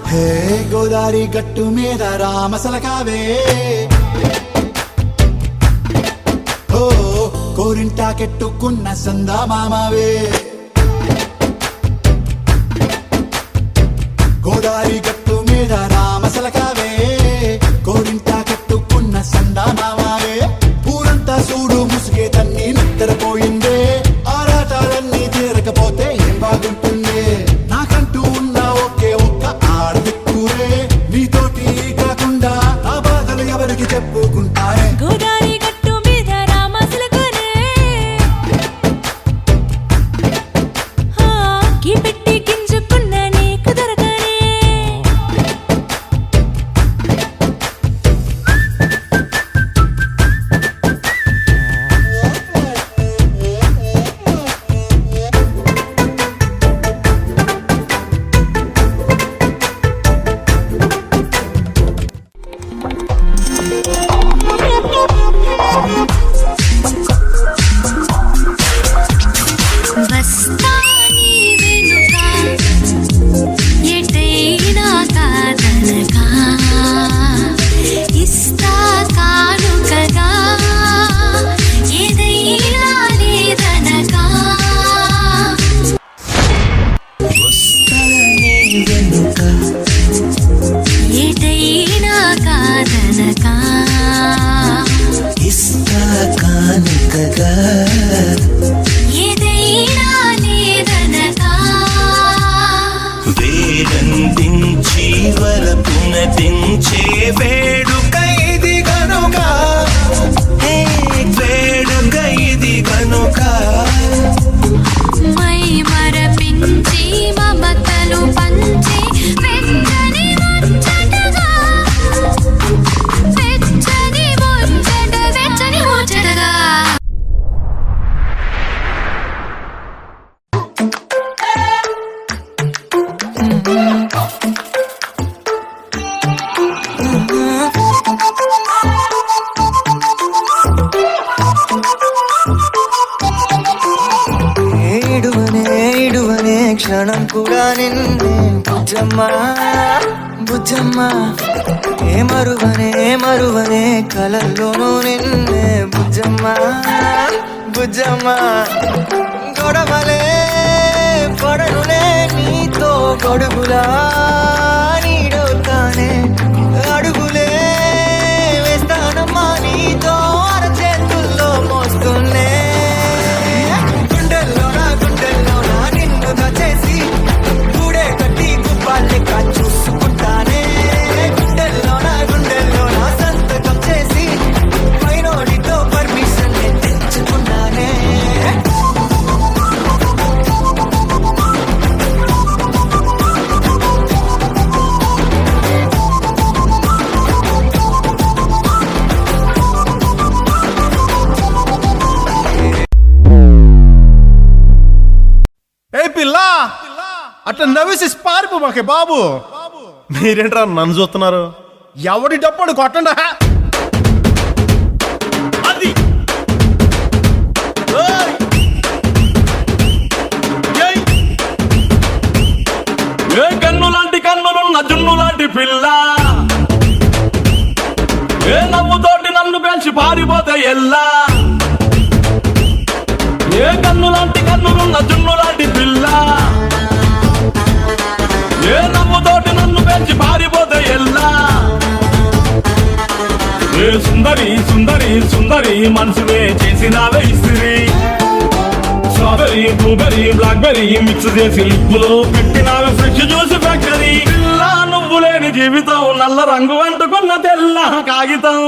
హే గోదారి గట్టు మీద రామసలకావే ఓ కోరింటాకెట్టుకున్న సందా మామావే గోదారి గట్టు మీద రామసలకావే కోరింటాకెట్టుకున్న సందా మామావే ఊరంతా చూడు ముసుగే తన్ని నిద్రపోయిందే ఆరాటాలన్నీ తీరకపోతే ఏం బాగుంటుందే నాకంటూ ఉన్న ఒకే ఒక్క ఆడదిక్కురే నీతోటి కాకుండా ఆ బాధలు ఎవరికి చెప్పుకుంటారే గోదారి గట్టు మీద రామసలకనే కి పెట్టి గింజుకున్న నీకు దొరకనే వస్తాని వెనుక ఎటైనా కాదనగా ఇస్తా కానుకగా ఏదైనా లేదనగా వస్తాని వెనుక ఎటైనా కాదనగా ఇస్తా కానుకగా ఏదైనా లేదనగా వేడందించి వరపునదించే వేడుక ఇది గనుక హే వేడుక ఇది గనుక మై మరపించి మమతలు పంచి వెచ్చని ముచ్చటగా వెచ్చని ముచ్చటగా ఏడువనే క్షణం కూడా నిన్నే బుజ్జమ్మా బుజ్జమ్మా మరువనే కలల్లోనూ నిన్నే బుజ్జమ్మా బుజ్జమ్మా గొడవలే పడనులే నీతో గొడుగులా నీడవుతానే అడుగులే వేస్తానమ్మా నీతో అరచేతుల్లో మోస్తున్నే గుండెల్లోనా నిన్ను దచేసి గూడే కట్టి గుప్పాలెక్క చూసుకుంటానే గుండెల్లోనా సంతకం చేసి పైనోడితో పర్మిషన్ తెచ్చుకున్నానే ఏ పిల్ల అట్లా నవ్వేసి పారిపో మాకే బాబు. మీరేంట్రా నన్ను చూస్తున్నారు? ఎవడి డప్పుడు కొట్టండా అది ఏ కన్ను లాంటి కన్నులున్న జున్ను లాంటి పిల్ల ఏ నవ్వుతోటి నన్ను పెంచి పారిపోతే ఎల్లా ఏ కన్ను లాంటి కన్నులున్న జున్ను లాంటి పిల్ల ఏ నవ్వుతోటి నన్ను పెంచి పారిపోతే ఎల్లా ఏ సుందరి సుందరి సుందరి మనసునే చేసినావే ఇస్త్రీ స్ట్రాబెరీ బ్లూబెరీ బ్లాక్బెరీ మిక్స్ చేసి లిప్పులో పెట్టినావే ఫ్రెష్ జ్యూస్ ఫ్యాక్టరీ పిల్ల నువ్వు లేని జీవితం నల్ల రంగు అంటుకున్న తెల్ల కాగితం